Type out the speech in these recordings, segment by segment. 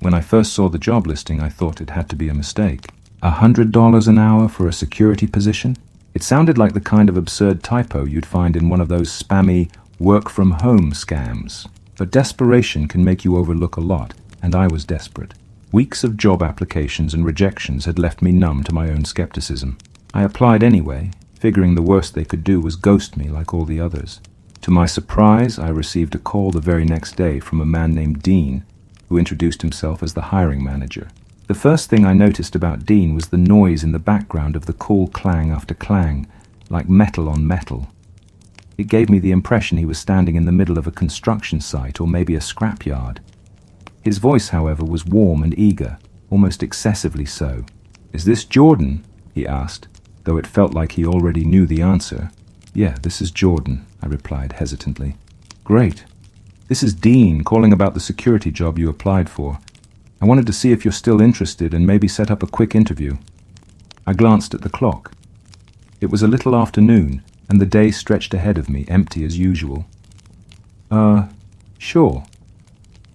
When I first saw the job listing, I thought it had to be a mistake. $100 an hour for a security position? It sounded like the kind of absurd typo you'd find in one of those spammy work-from-home scams. But desperation can make you overlook a lot, and I was desperate. Weeks of job applications and rejections had left me numb to my own skepticism. I applied anyway, figuring the worst they could do was ghost me like all the others. To my surprise, I received a call the very next day from a man named Dean, who introduced himself as the hiring manager. The first thing I noticed about Dean was the noise in the background of the call clang after clang, like metal on metal. It gave me the impression he was standing in the middle of a construction site or maybe a scrapyard. His voice, however, was warm and eager, almost excessively so. "Is this Jordan?" he asked, though it felt like he already knew the answer. "Yeah, this is Jordan," I replied hesitantly. "Great. This is Dean calling about the security job you applied for. I wanted to see if you're still interested and maybe set up a quick interview." I glanced at the clock. It was a little after noon, and the day stretched ahead of me, empty as usual. Sure.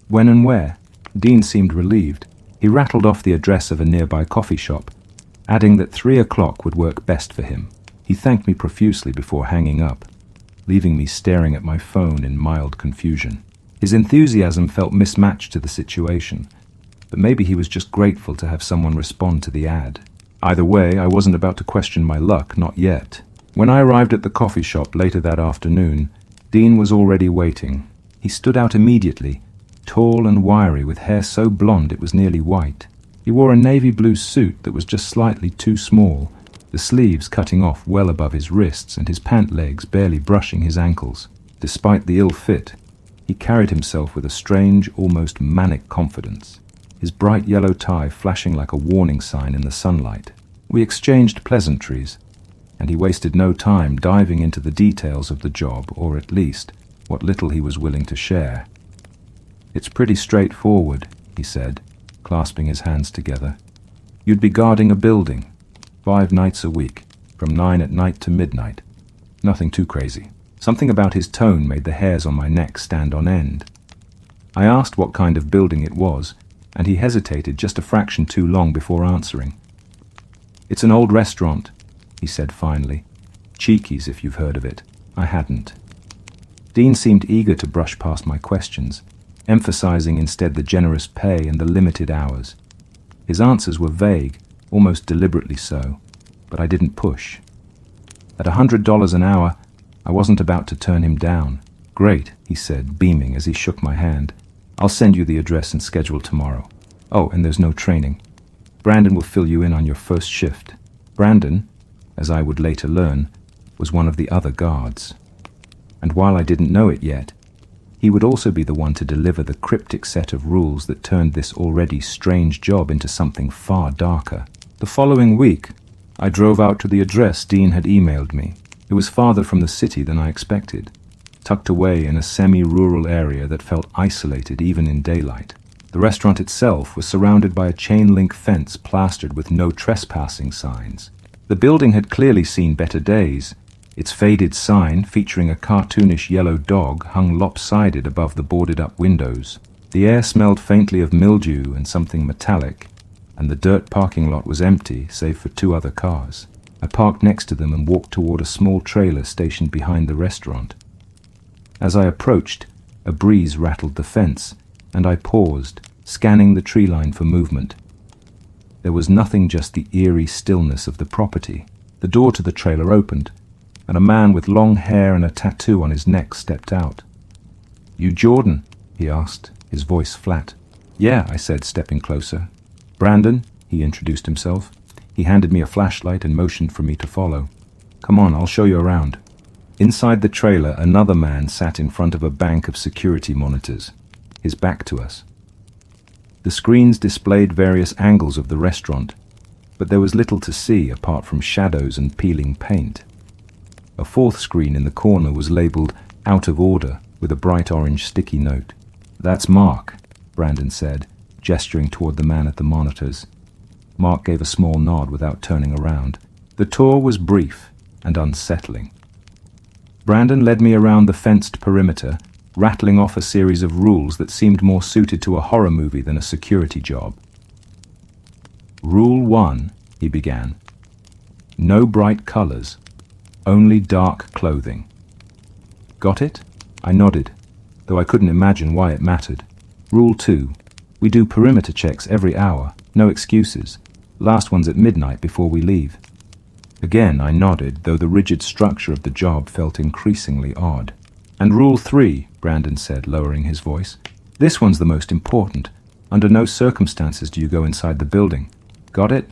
When and where?" Dean seemed relieved. He rattled off the address of a nearby coffee shop, adding that 3 o'clock would work best for him. He thanked me profusely before hanging up, leaving me staring at my phone in mild confusion. His enthusiasm felt mismatched to the situation, but maybe he was just grateful to have someone respond to the ad. Either way, I wasn't about to question my luck, not yet. When I arrived at the coffee shop later that afternoon, Dean was already waiting. He stood out immediately, tall and wiry, with hair so blonde it was nearly white. He wore a navy blue suit that was just slightly too small, the sleeves cutting off well above his wrists and his pant legs barely brushing his ankles. Despite the ill fit, he carried himself with a strange, almost manic confidence, his bright yellow tie flashing like a warning sign in the sunlight. We exchanged pleasantries, and he wasted no time diving into the details of the job, or at least what little he was willing to share. "It's pretty straightforward," he said, clasping his hands together. "You'd be guarding a building, 5 nights a week, from 9 at night to midnight. Nothing too crazy." Something about his tone made the hairs on my neck stand on end. I asked what kind of building it was, and he hesitated just a fraction too long before answering. "It's an old restaurant," he said finally. "Cheeky's, if you've heard of it." I hadn't. Dean seemed eager to brush past my questions, emphasizing instead the generous pay and the limited hours. His answers were vague, almost deliberately so, but I didn't push. At $100 an hour, I wasn't about to turn him down. "Great," he said, beaming as he shook my hand. "I'll send you the address and schedule tomorrow. Oh, and there's no training. Brandon will fill you in on your first shift." Brandon, as I would later learn, was one of the other guards. And while I didn't know it yet, he would also be the one to deliver the cryptic set of rules that turned this already strange job into something far darker. The following week, I drove out to the address Dean had emailed me. It was farther from the city than I expected, tucked away in a semi-rural area that felt isolated even in daylight. The restaurant itself was surrounded by a chain-link fence plastered with no trespassing signs. The building had clearly seen better days. Its faded sign, featuring a cartoonish yellow dog, hung lopsided above the boarded-up windows. The air smelled faintly of mildew and something metallic, and the dirt parking lot was empty, save for 2 other cars. I parked next to them and walked toward a small trailer stationed behind the restaurant. As I approached, a breeze rattled the fence, and I paused, scanning the tree line for movement. There was nothing, just the eerie stillness of the property. The door to the trailer opened, and a man with long hair and a tattoo on his neck stepped out. "You Jordan?" he asked, his voice flat. "Yeah," I said, stepping closer. "Brandon," he introduced himself. He handed me a flashlight and motioned for me to follow. "Come on, I'll show you around." Inside the trailer, another man sat in front of a bank of security monitors, his back to us. The screens displayed various angles of the restaurant, but there was little to see apart from shadows and peeling paint. A 4th screen in the corner was labeled "Out of Order" with a bright orange sticky note. "That's Mark," Brandon said, gesturing toward the man at the monitors. Mark gave a small nod without turning around. The tour was brief and unsettling. Brandon led me around the fenced perimeter, rattling off a series of rules that seemed more suited to a horror movie than a security job. Rule 1, he began. No bright colors, only dark clothing. Got it? I nodded, though I couldn't imagine why it mattered. Rule 2, we do perimeter checks every hour, no excuses. Last one's at midnight before we leave. Again I nodded, though the rigid structure of the job felt increasingly odd. And Rule 3, Brandon said, lowering his voice. This one's the most important. Under no circumstances do you go inside the building. Got it?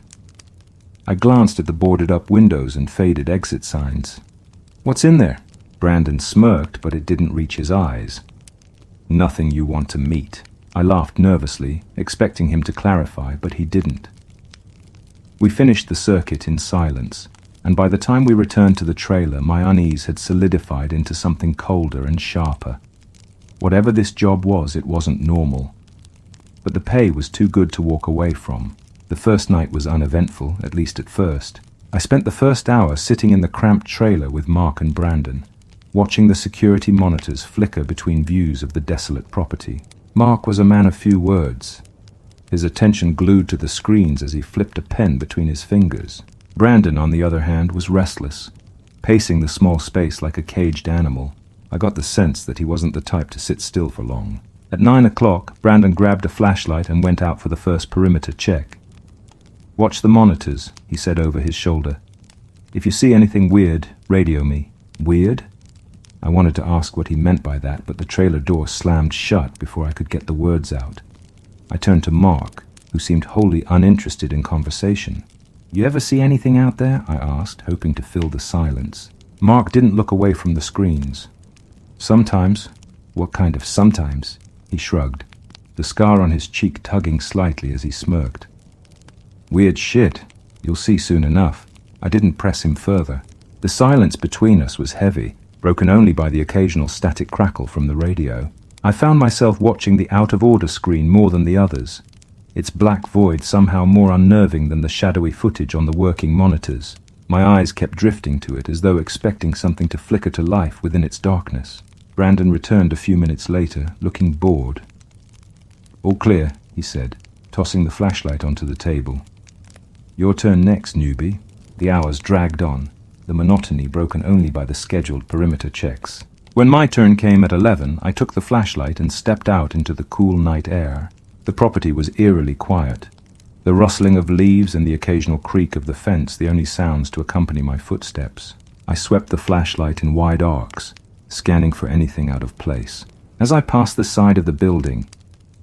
I glanced at the boarded-up windows and faded exit signs. What's in there? Brandon smirked, but it didn't reach his eyes. Nothing you want to meet. I laughed nervously, expecting him to clarify, but he didn't. We finished the circuit in silence, and by the time we returned to the trailer, my unease had solidified into something colder and sharper. Whatever this job was, it wasn't normal. But the pay was too good to walk away from. The first night was uneventful, at least at first. I spent the first hour sitting in the cramped trailer with Mark and Brandon, watching the security monitors flicker between views of the desolate property. Mark was a man of few words, his attention glued to the screens as he flipped a pen between his fingers. Brandon, on the other hand, was restless, pacing the small space like a caged animal. I got the sense that he wasn't the type to sit still for long. At 9 o'clock, Brandon grabbed a flashlight and went out for the first perimeter check. Watch the monitors, he said over his shoulder. If you see anything weird, radio me. Weird? I wanted to ask what he meant by that, but the trailer door slammed shut before I could get the words out. I turned to Mark, who seemed wholly uninterested in conversation. You ever see anything out there? I asked, hoping to fill the silence. Mark didn't look away from the screens. Sometimes. What kind of sometimes? He shrugged, the scar on his cheek tugging slightly as he smirked. Weird shit. You'll see soon enough. I didn't press him further. The silence between us was heavy, broken only by the occasional static crackle from the radio. I found myself watching the out-of-order screen more than the others, its black void somehow more unnerving than the shadowy footage on the working monitors. My eyes kept drifting to it as though expecting something to flicker to life within its darkness. Brandon returned a few minutes later, looking bored. All clear, he said, tossing the flashlight onto the table. Your turn next, newbie. The hours dragged on, the monotony broken only by the scheduled perimeter checks. When my turn came at 11, I took the flashlight and stepped out into the cool night air. The property was eerily quiet, the rustling of leaves and the occasional creak of the fence the only sounds to accompany my footsteps. I swept the flashlight in wide arcs, scanning for anything out of place. As I passed the side of the building,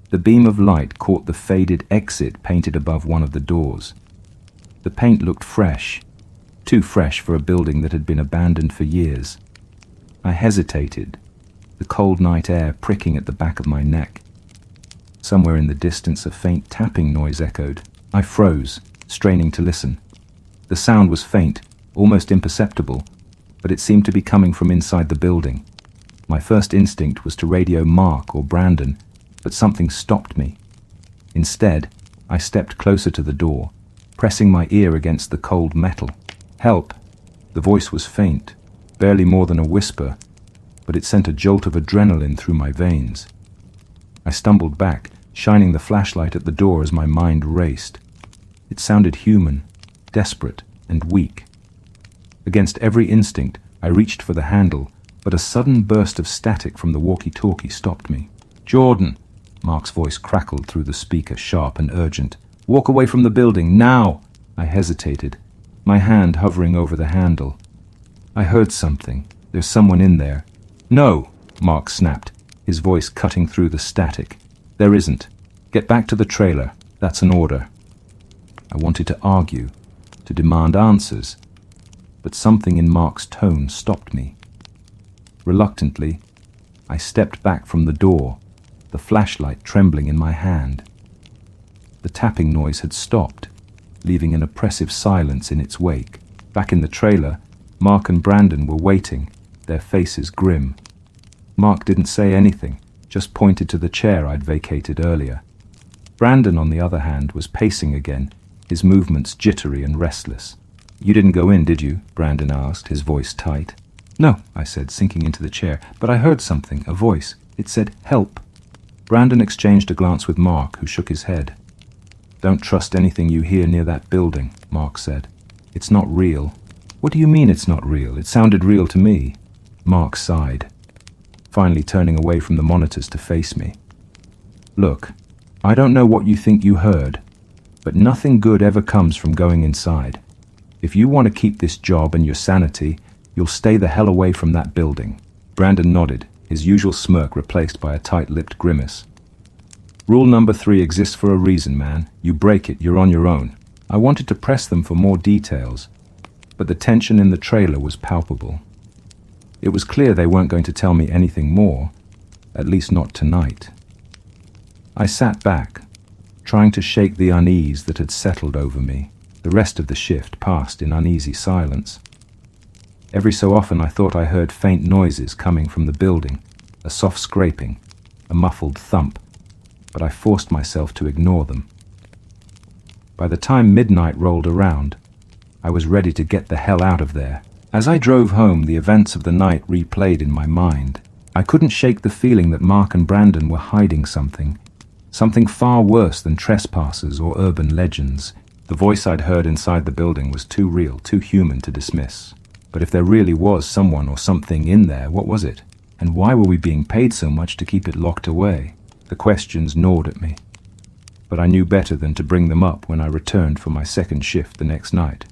the beam of light caught the faded exit painted above one of the doors. The paint looked fresh, too fresh for a building that had been abandoned for years. I hesitated, the cold night air pricking at the back of my neck. Somewhere in the distance a faint tapping noise echoed. I froze, straining to listen. The sound was faint, almost imperceptible, but it seemed to be coming from inside the building. My first instinct was to radio Mark or Brandon, but something stopped me. Instead, I stepped closer to the door, pressing my ear against the cold metal. Help! The voice was faint, barely more than a whisper, but it sent a jolt of adrenaline through my veins. I stumbled back, shining the flashlight at the door as my mind raced. It sounded human, desperate, and weak. Against every instinct, I reached for the handle, but a sudden burst of static from the walkie-talkie stopped me. Jordan! Mark's voice crackled through the speaker, sharp and urgent. Walk away from the building, now! I hesitated, my hand hovering over the handle. I heard something. There's someone in there. No! Mark snapped, his voice cutting through the static. There isn't. Get back to the trailer. That's an order. I wanted to argue, to demand answers, but something in Mark's tone stopped me. Reluctantly, I stepped back from the door, the flashlight trembling in my hand. The tapping noise had stopped, leaving an oppressive silence in its wake. Back in the trailer, Mark and Brandon were waiting, their faces grim. Mark didn't say anything, just pointed to the chair I'd vacated earlier. Brandon, on the other hand, was pacing again, his movements jittery and restless. You didn't go in, did you? Brandon asked, his voice tight. No, I said, sinking into the chair, but I heard something, a voice. It said, "Help." Brandon exchanged a glance with Mark, who shook his head. "Don't trust anything you hear near that building," Mark said. "It's not real." "What do you mean it's not real? It sounded real to me." Mark sighed, finally turning away from the monitors to face me. "Look, I don't know what you think you heard, but nothing good ever comes from going inside. If you want to keep this job and your sanity, you'll stay the hell away from that building." Brandon nodded, his usual smirk replaced by a tight-lipped grimace. "Rule number 3 exists for a reason, man. You break it, you're on your own." I wanted to press them for more details, but the tension in the trailer was palpable. It was clear they weren't going to tell me anything more, at least not tonight. I sat back, trying to shake the unease that had settled over me. The rest of the shift passed in uneasy silence. Every so often I thought I heard faint noises coming from the building, a soft scraping, a muffled thump, but I forced myself to ignore them. By the time midnight rolled around, I was ready to get the hell out of there. As I drove home, the events of the night replayed in my mind. I couldn't shake the feeling that Mark and Brandon were hiding something far worse than trespassers or urban legends. The voice I'd heard inside the building was too real, too human to dismiss. But if there really was someone or something in there, what was it? And why were we being paid so much to keep it locked away? The questions gnawed at me, but I knew better than to bring them up when I returned for my second shift the next night.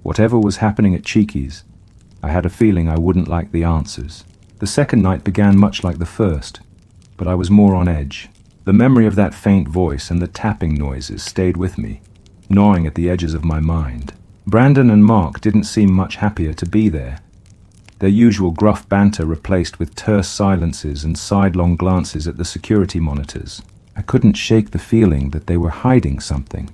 Whatever was happening at Cheeky's, I had a feeling I wouldn't like the answers. The second night began much like the first, but I was more on edge. The memory of that faint voice and the tapping noises stayed with me, gnawing at the edges of my mind. Brandon and Mark didn't seem much happier to be there, their usual gruff banter replaced with terse silences and sidelong glances at the security monitors. I couldn't shake the feeling that they were hiding something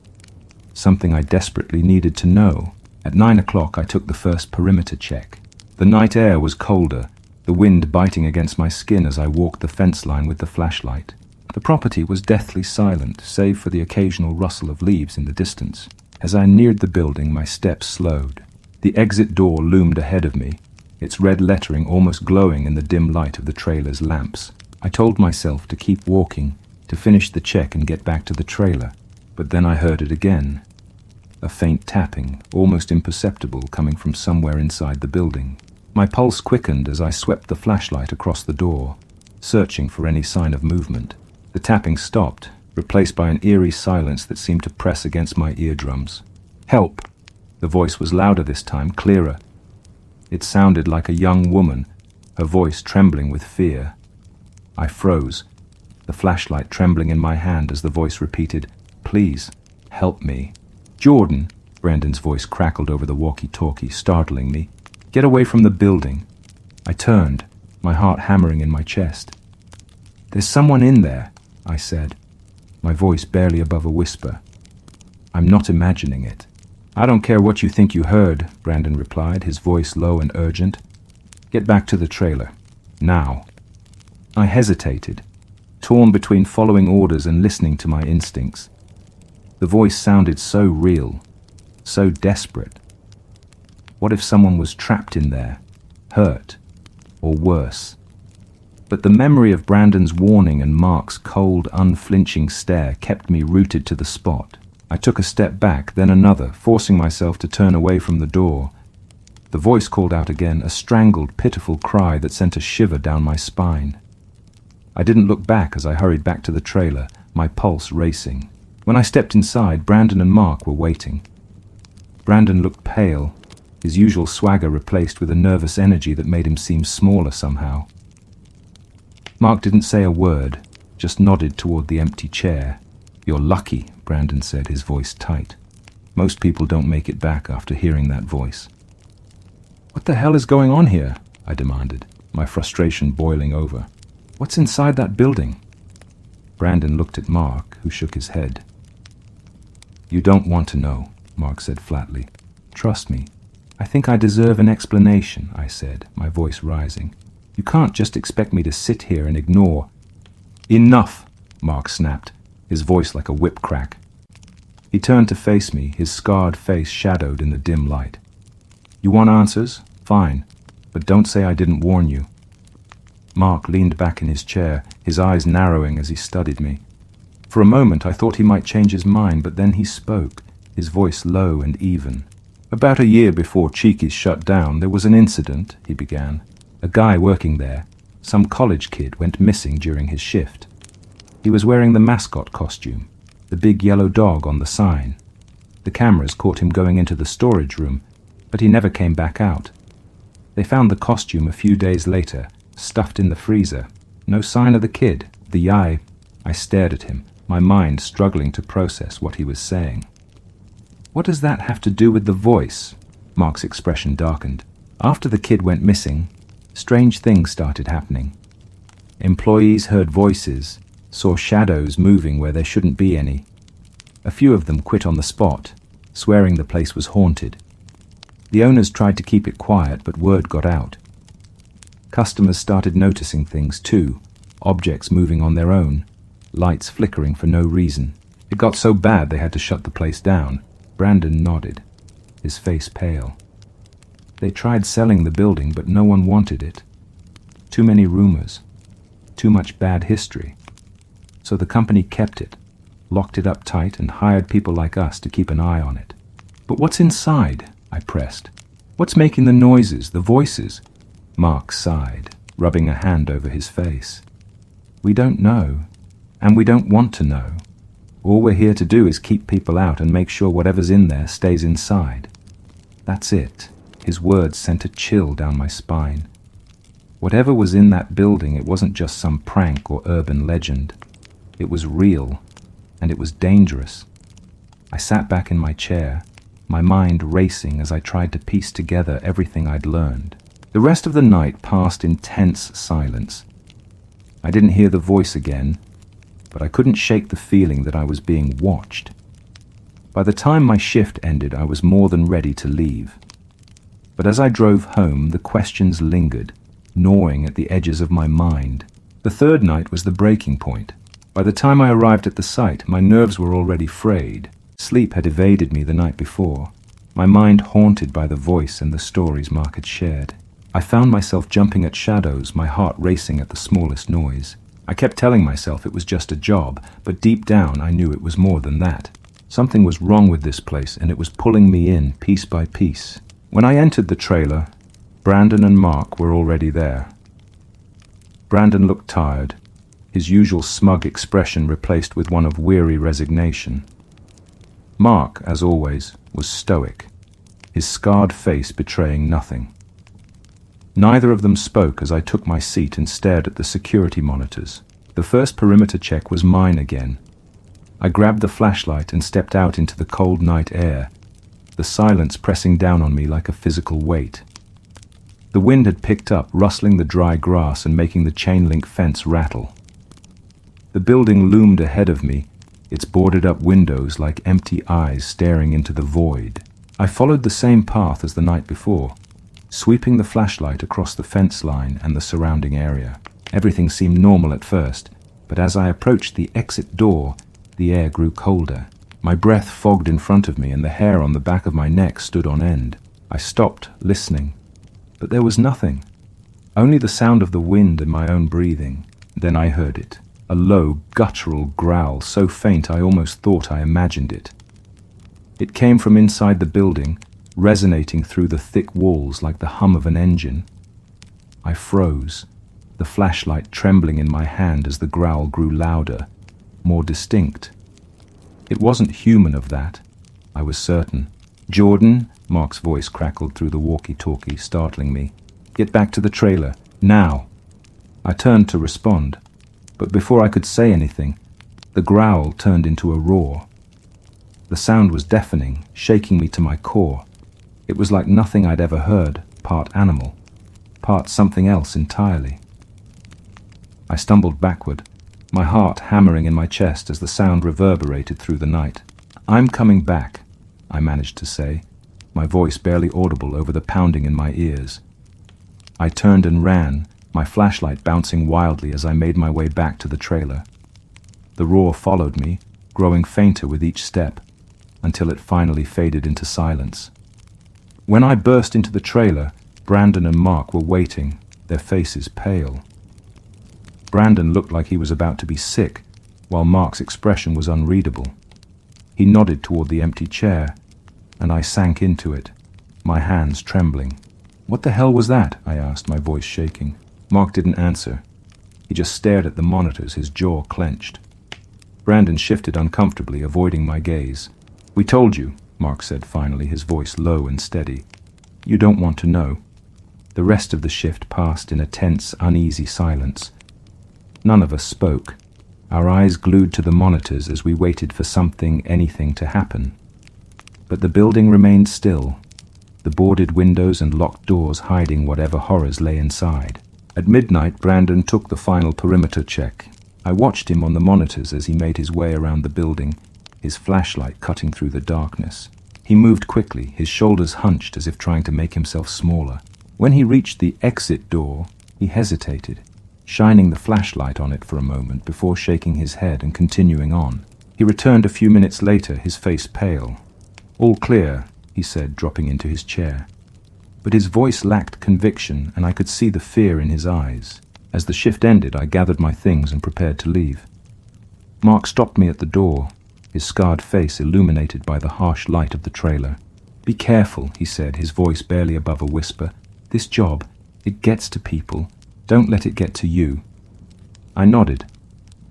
I desperately needed to know. At 9 o'clock I took the first perimeter check. The night air was colder, the wind biting against my skin as I walked the fence line with the flashlight. The property was deathly silent, save for the occasional rustle of leaves in the distance. As I neared the building, my steps slowed. The exit door loomed ahead of me, its red lettering almost glowing in the dim light of the trailer's lamps. I told myself to keep walking, to finish the check and get back to the trailer, but then I heard it again. A faint tapping, almost imperceptible, coming from somewhere inside the building. My pulse quickened as I swept the flashlight across the door, searching for any sign of movement. The tapping stopped, replaced by an eerie silence that seemed to press against my eardrums. "Help!" The voice was louder this time, clearer. It sounded like a young woman, her voice trembling with fear. I froze, the flashlight trembling in my hand as the voice repeated, "Please, help me." "Jordan," Brandon's voice crackled over the walkie-talkie, startling me. "Get away from the building." I turned, my heart hammering in my chest. "There's someone in there," I said, my voice barely above a whisper. "I'm not imagining it." "I don't care what you think you heard," Brandon replied, his voice low and urgent. "Get back to the trailer. Now." I hesitated, torn between following orders and listening to my instincts. The voice sounded so real, so desperate. What if someone was trapped in there, hurt, or worse? But the memory of Brandon's warning and Mark's cold, unflinching stare kept me rooted to the spot. I took a step back, then another, forcing myself to turn away from the door. The voice called out again, a strangled, pitiful cry that sent a shiver down my spine. I didn't look back as I hurried back to the trailer, my pulse racing. When I stepped inside, Brandon and Mark were waiting. Brandon looked pale, his usual swagger replaced with a nervous energy that made him seem smaller somehow. Mark didn't say a word, just nodded toward the empty chair. "You're lucky," Brandon said, his voice tight. Most people don't make it back after hearing that voice. "What the hell is going on here?" I demanded, my frustration boiling over. "What's inside that building?" Brandon looked at Mark, who shook his head. "You don't want to know," Mark said flatly. "Trust me. I think I deserve an explanation," I said, my voice rising. "You can't just expect me to sit here and ignore." "Enough!" Mark snapped, his voice like a whip crack. He turned to face me, his scarred face shadowed in the dim light. "You want answers? Fine, but don't say I didn't warn you." Mark leaned back in his chair, his eyes narrowing as he studied me. For a moment I thought he might change his mind, but then he spoke, his voice low and even. "About a year before Cheeky's shut down, there was an incident," he began. "A guy working there, some college kid, went missing during his shift. He was wearing the mascot costume, the big yellow dog on the sign. The cameras caught him going into the storage room, but he never came back out. They found the costume a few days later, stuffed in the freezer. No sign of the kid. I stared at him, my mind struggling to process what he was saying. "What does that have to do with the voice?" Mark's expression darkened. "After the kid went missing, strange things started happening. Employees heard voices, saw shadows moving where there shouldn't be any. A few of them quit on the spot, swearing the place was haunted. The owners tried to keep it quiet, but word got out. Customers started noticing things too, objects moving on their own, lights flickering for no reason. It got so bad they had to shut the place down." Brandon nodded, his face pale. "They tried selling the building, but no one wanted it. Too many rumors, too much bad history. So the company kept it, locked it up tight, and hired people like us to keep an eye on it." "But what's inside?" I pressed. "What's making the noises, the voices?" Mark sighed, rubbing a hand over his face. "We don't know, and we don't want to know. All we're here to do is keep people out and make sure whatever's in there stays inside. That's it." His words sent a chill down my spine. Whatever was in that building, it wasn't just some prank or urban legend. It was real, and it was dangerous. I sat back in my chair, my mind racing as I tried to piece together everything I'd learned. The rest of the night passed in tense silence. I didn't hear the voice again, but I couldn't shake the feeling that I was being watched. By the time my shift ended, I was more than ready to leave. But as I drove home, the questions lingered, gnawing at the edges of my mind. The third night was the breaking point. By the time I arrived at the site, my nerves were already frayed. Sleep had evaded me the night before, my mind haunted by the voice and the stories Mark had shared. I found myself jumping at shadows, my heart racing at the smallest noise. I kept telling myself it was just a job, but deep down I knew it was more than that. Something was wrong with this place, and it was pulling me in piece by piece. When I entered the trailer, Brandon and Mark were already there. Brandon looked tired, his usual smug expression replaced with one of weary resignation. Mark, as always, was stoic, his scarred face betraying nothing. Neither of them spoke as I took my seat and stared at the security monitors. The first perimeter check was mine again. I grabbed the flashlight and stepped out into the cold night air, the silence pressing down on me like a physical weight. The wind had picked up, rustling the dry grass and making the chain-link fence rattle. The building loomed ahead of me, its boarded-up windows like empty eyes staring into the void. I followed the same path as the night before, sweeping the flashlight across the fence line and the surrounding area. Everything seemed normal at first, but as I approached the exit door, the air grew colder. My breath fogged in front of me, and the hair on the back of my neck stood on end. I stopped, listening, but there was nothing, only the sound of the wind and my own breathing. Then I heard it, a low, guttural growl, so faint I almost thought I imagined it. It came from inside the building, resonating through the thick walls like the hum of an engine. I froze, the flashlight trembling in my hand as the growl grew louder, more distinct. It wasn't human of that, I was certain. "Jordan," Mark's voice crackled through the walkie-talkie, startling me. "Get back to the trailer, now." I turned to respond, but before I could say anything, the growl turned into a roar. The sound was deafening, shaking me to my core. It was like nothing I'd ever heard, part animal, part something else entirely. I stumbled backward, my heart hammering in my chest as the sound reverberated through the night. "I'm coming back," I managed to say, my voice barely audible over the pounding in my ears. I turned and ran, my flashlight bouncing wildly as I made my way back to the trailer. The roar followed me, growing fainter with each step, until it finally faded into silence. When I burst into the trailer, Brandon and Mark were waiting, their faces pale. Brandon looked like he was about to be sick, while Mark's expression was unreadable. He nodded toward the empty chair, and I sank into it, my hands trembling. "What the hell was that?" I asked, my voice shaking. Mark didn't answer. He just stared at the monitors, his jaw clenched. Brandon shifted uncomfortably, avoiding my gaze. "We told you," Mark said finally, his voice low and steady. "You don't want to know." The rest of the shift passed in a tense, uneasy silence. None of us spoke, our eyes glued to the monitors as we waited for anything to happen. But the building remained still, the boarded windows and locked doors hiding whatever horrors lay inside. At midnight, Brandon took the final perimeter check. I watched him on the monitors as he made his way around the building, his flashlight cutting through the darkness. He moved quickly, his shoulders hunched as if trying to make himself smaller. When he reached the exit door, he hesitated, shining the flashlight on it for a moment before shaking his head and continuing on. He returned a few minutes later, his face pale. "All clear," he said, dropping into his chair. But his voice lacked conviction, and I could see the fear in his eyes. As the shift ended, I gathered my things and prepared to leave. Mark stopped me at the door, his scarred face illuminated by the harsh light of the trailer. "Be careful," he said, his voice barely above a whisper. "This job, it gets to people. Don't let it get to you." I nodded,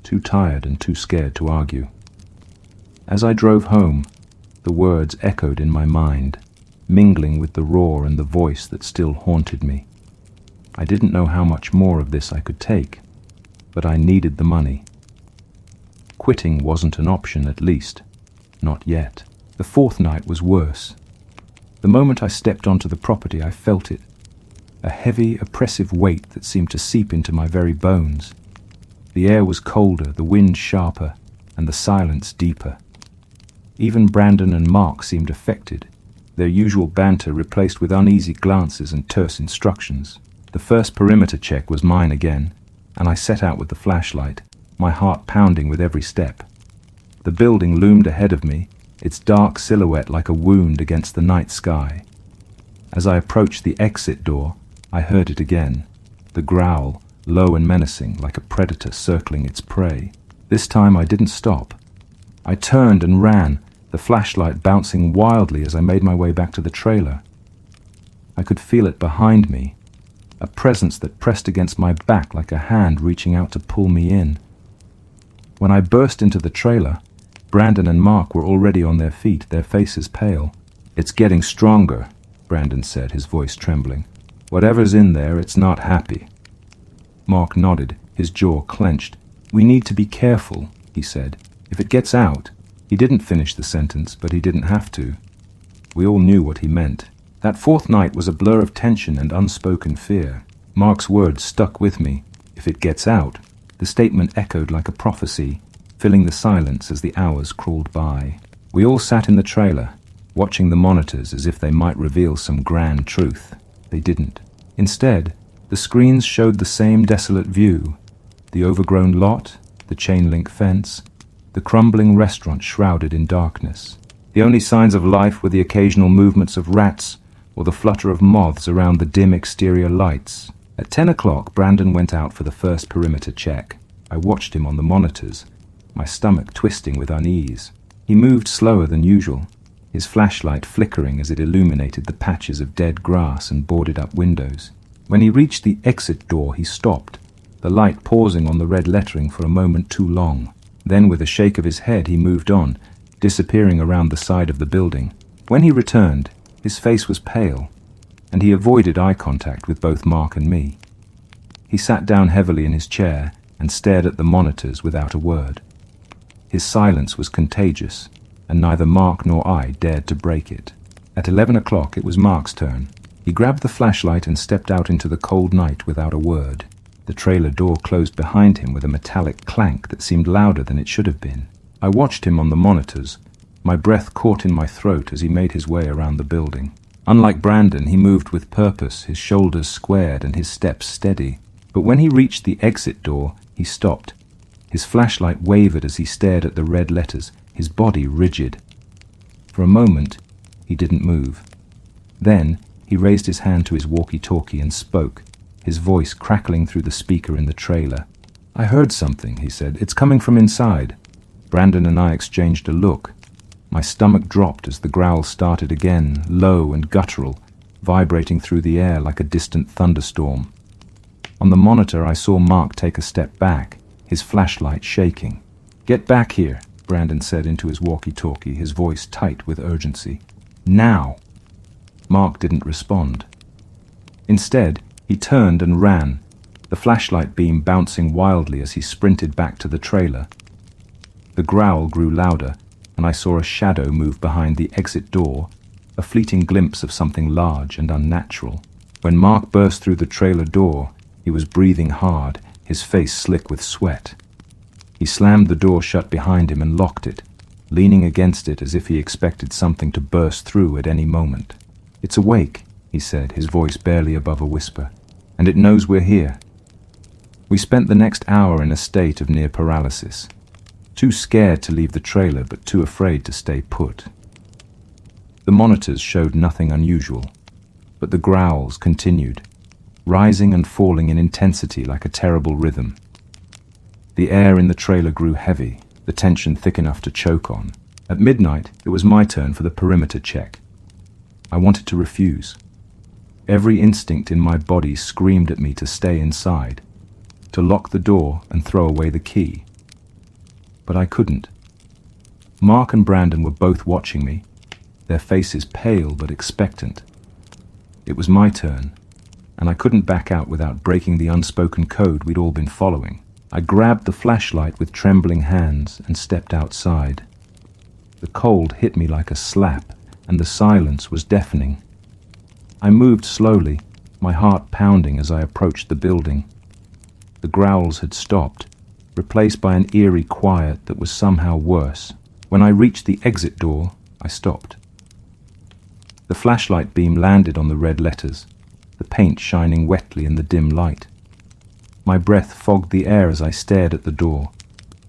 too tired and too scared to argue. As I drove home, the words echoed in my mind, mingling with the roar and the voice that still haunted me. I didn't know how much more of this I could take, but I needed the money. Quitting wasn't an option, at least. Not yet. The fourth night was worse. The moment I stepped onto the property, I felt it. A heavy, oppressive weight that seemed to seep into my very bones. The air was colder, the wind sharper, and the silence deeper. Even Brandon and Mark seemed affected, their usual banter replaced with uneasy glances and terse instructions. The first perimeter check was mine again, and I set out with the flashlight, my heart pounding with every step. The building loomed ahead of me, its dark silhouette like a wound against the night sky. As I approached the exit door, I heard it again, the growl, low and menacing, like a predator circling its prey. This time I didn't stop. I turned and ran, the flashlight bouncing wildly as I made my way back to the trailer. I could feel it behind me, a presence that pressed against my back like a hand reaching out to pull me in. When I burst into the trailer, Brandon and Mark were already on their feet, their faces pale. "It's getting stronger," Brandon said, his voice trembling. "Whatever's in there, it's not happy." Mark nodded, his jaw clenched. "We need to be careful," he said. "If it gets out..." He didn't finish the sentence, but he didn't have to. We all knew what he meant. That fourth night was a blur of tension and unspoken fear. Mark's words stuck with me. "If it gets out." The statement echoed like a prophecy, filling the silence as the hours crawled by. We all sat in the trailer, watching the monitors as if they might reveal some grand truth. They didn't. Instead, the screens showed the same desolate view. The overgrown lot, the chain-link fence, the crumbling restaurant shrouded in darkness. The only signs of life were the occasional movements of rats or the flutter of moths around the dim exterior lights. At 10 o'clock, Brandon went out for the first perimeter check. I watched him on the monitors, my stomach twisting with unease. He moved slower than usual, his flashlight flickering as it illuminated the patches of dead grass and boarded-up windows. When he reached the exit door, he stopped, the light pausing on the red lettering for a moment too long. Then, with a shake of his head, he moved on, disappearing around the side of the building. When he returned, his face was pale, and he avoided eye contact with both Mark and me. He sat down heavily in his chair and stared at the monitors without a word. His silence was contagious, and neither Mark nor I dared to break it. At 11 o'clock, it was Mark's turn. He grabbed the flashlight and stepped out into the cold night without a word. The trailer door closed behind him with a metallic clank that seemed louder than it should have been. I watched him on the monitors, my breath caught in my throat as he made his way around the building. Unlike Brandon, he moved with purpose, his shoulders squared and his steps steady. But when he reached the exit door, he stopped. His flashlight wavered as he stared at the red letters, his body rigid. For a moment, he didn't move. Then, he raised his hand to his walkie-talkie and spoke, his voice crackling through the speaker in the trailer. I heard something, he said. It's coming from inside. Brandon and I exchanged a look. My stomach dropped as the growl started again, low and guttural, vibrating through the air like a distant thunderstorm. On the monitor, I saw Mark take a step back, his flashlight shaking. "Get back here," Brandon said into his walkie-talkie, his voice tight with urgency. "Now!" Mark didn't respond. Instead, he turned and ran, the flashlight beam bouncing wildly as he sprinted back to the trailer. The growl grew louder, and I saw a shadow move behind the exit door, a fleeting glimpse of something large and unnatural. When Mark burst through the trailer door, he was breathing hard, his face slick with sweat. He slammed the door shut behind him and locked it, leaning against it as if he expected something to burst through at any moment. "It's awake," he said, his voice barely above a whisper, "and it knows we're here." We spent the next hour in a state of near paralysis, too scared to leave the trailer but too afraid to stay put. The monitors showed nothing unusual, but the growls continued, rising and falling in intensity like a terrible rhythm. The air in the trailer grew heavy, the tension thick enough to choke on. At midnight, it was my turn for the perimeter check. I wanted to refuse. Every instinct in my body screamed at me to stay inside, to lock the door and throw away the key. But I couldn't. Mark and Brandon were both watching me, their faces pale but expectant. It was my turn, and I couldn't back out without breaking the unspoken code we'd all been following. I grabbed the flashlight with trembling hands and stepped outside. The cold hit me like a slap, and the silence was deafening. I moved slowly, my heart pounding as I approached the building. The growls had stopped, replaced by an eerie quiet that was somehow worse. When I reached the exit door, I stopped. The flashlight beam landed on the red letters, the paint shining wetly in the dim light. My breath fogged the air as I stared at the door,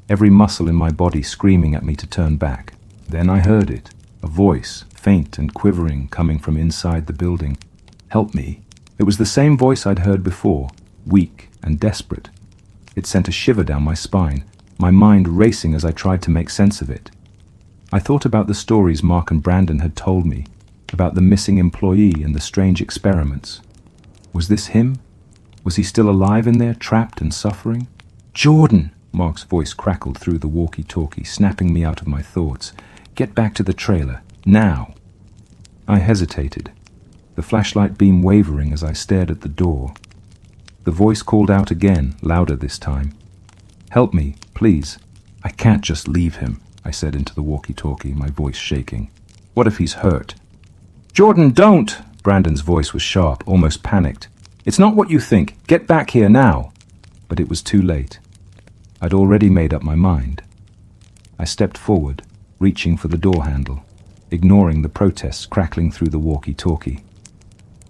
every muscle in my body screaming at me to turn back. Then I heard it, a voice, faint and quivering, coming from inside the building. "Help me." It was the same voice I'd heard before, weak and desperate. It sent a shiver down my spine, my mind racing as I tried to make sense of it. I thought about the stories Mark and Brandon had told me, about the missing employee and the strange experiments. Was this him? Was he still alive in there, trapped and suffering? "Jordan!" Mark's voice crackled through the walkie-talkie, snapping me out of my thoughts. "Get back to the trailer, now!" I hesitated, the flashlight beam wavering as I stared at the door. The voice called out again, louder this time. "Help me, please. I can't just leave him," I said into the walkie-talkie, my voice shaking. "What if he's hurt?" "Jordan, don't!" Brandon's voice was sharp, almost panicked. "It's not what you think. Get back here now." But it was too late. I'd already made up my mind. I stepped forward, reaching for the door handle, ignoring the protests crackling through the walkie-talkie.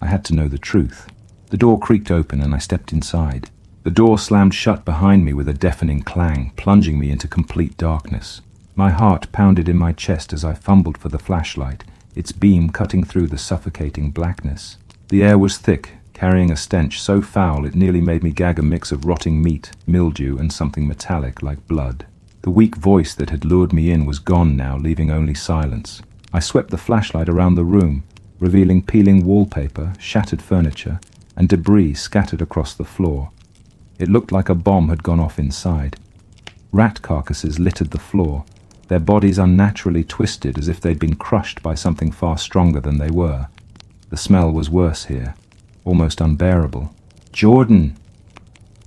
I had to know the truth. The door creaked open and I stepped inside. The door slammed shut behind me with a deafening clang, plunging me into complete darkness. My heart pounded in my chest as I fumbled for the flashlight, its beam cutting through the suffocating blackness. The air was thick, carrying a stench so foul it nearly made me gag, a mix of rotting meat, mildew, and something metallic like blood. The weak voice that had lured me in was gone now, leaving only silence. I swept the flashlight around the room, revealing peeling wallpaper, shattered furniture, and debris scattered across the floor. It looked like a bomb had gone off inside. Rat carcasses littered the floor, their bodies unnaturally twisted as if they'd been crushed by something far stronger than they were. The smell was worse here, almost unbearable. "Jordan!"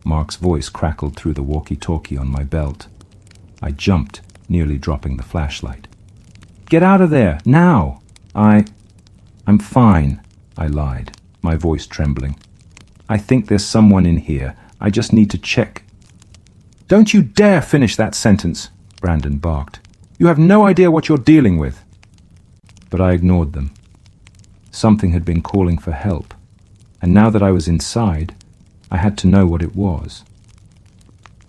Mark's voice crackled through the walkie-talkie on my belt. I jumped, nearly dropping the flashlight. "Get out of there, now!" I'm fine," I lied, my voice trembling. "I think there's someone in here. I just need to check." "Don't you dare finish that sentence," Brandon barked. "You have no idea what you're dealing with." But I ignored them. Something had been calling for help, and now that I was inside, I had to know what it was.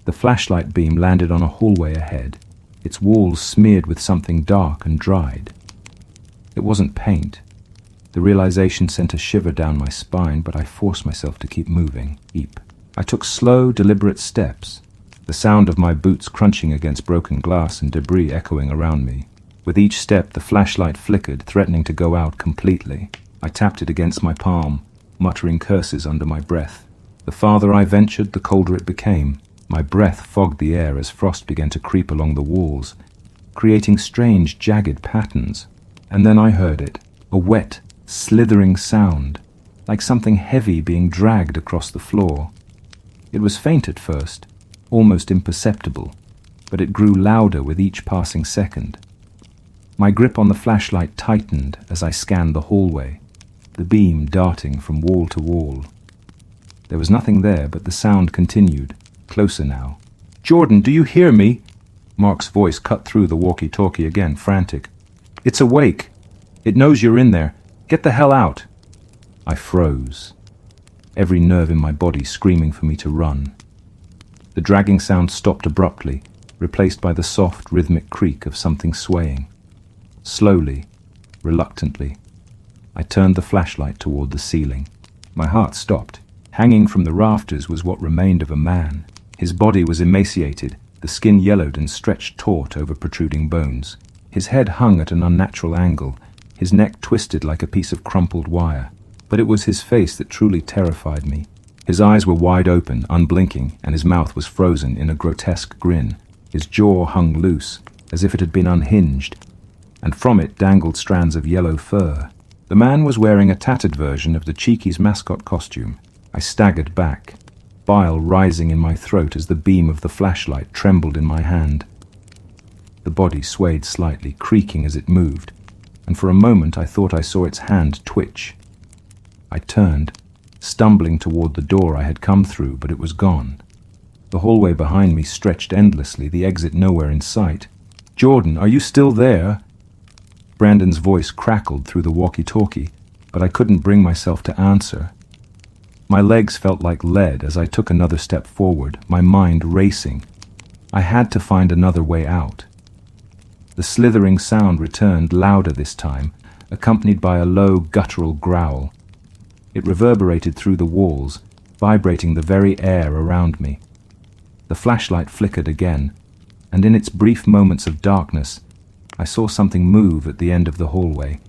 The flashlight beam landed on a hallway ahead, its walls smeared with something dark and dried. It wasn't paint. The realization sent a shiver down my spine, but I forced myself to keep moving. I took slow, deliberate steps, the sound of my boots crunching against broken glass and debris echoing around me. With each step, the flashlight flickered, threatening to go out completely. I tapped it against my palm, muttering curses under my breath. The farther I ventured, the colder it became. My breath fogged the air as frost began to creep along the walls, creating strange, jagged patterns. And then I heard it, a wet, slithering sound, like something heavy being dragged across the floor. It was faint at first, almost imperceptible, but it grew louder with each passing second. My grip on the flashlight tightened as I scanned the hallway, the beam darting from wall to wall. There was nothing there, but the sound continued, closer now. "Jordan, do you hear me?" Mark's voice cut through the walkie-talkie again, frantic. "It's awake. It knows you're in there. Get the hell out." I froze, every nerve in my body screaming for me to run. The dragging sound stopped abruptly, replaced by the soft, rhythmic creak of something swaying. Slowly, reluctantly, I turned the flashlight toward the ceiling. My heart stopped. Hanging from the rafters was what remained of a man. His body was emaciated, the skin yellowed and stretched taut over protruding bones. His head hung at an unnatural angle, his neck twisted like a piece of crumpled wire. But it was his face that truly terrified me. His eyes were wide open, unblinking, and his mouth was frozen in a grotesque grin. His jaw hung loose, as if it had been unhinged, and from it dangled strands of yellow fur. The man was wearing a tattered version of the Cheeky's mascot costume. I staggered back, bile rising in my throat as the beam of the flashlight trembled in my hand. The body swayed slightly, creaking as it moved, and for a moment I thought I saw its hand twitch. I turned, stumbling toward the door I had come through, but it was gone. The hallway behind me stretched endlessly, the exit nowhere in sight. "Jordan, are you still there?" Brandon's voice crackled through the walkie-talkie, but I couldn't bring myself to answer. My legs felt like lead as I took another step forward, my mind racing. I had to find another way out. The slithering sound returned, louder this time, accompanied by a low, guttural growl. It reverberated through the walls, vibrating the very air around me. The flashlight flickered again, and in its brief moments of darkness, I saw something move at the end of the hallway.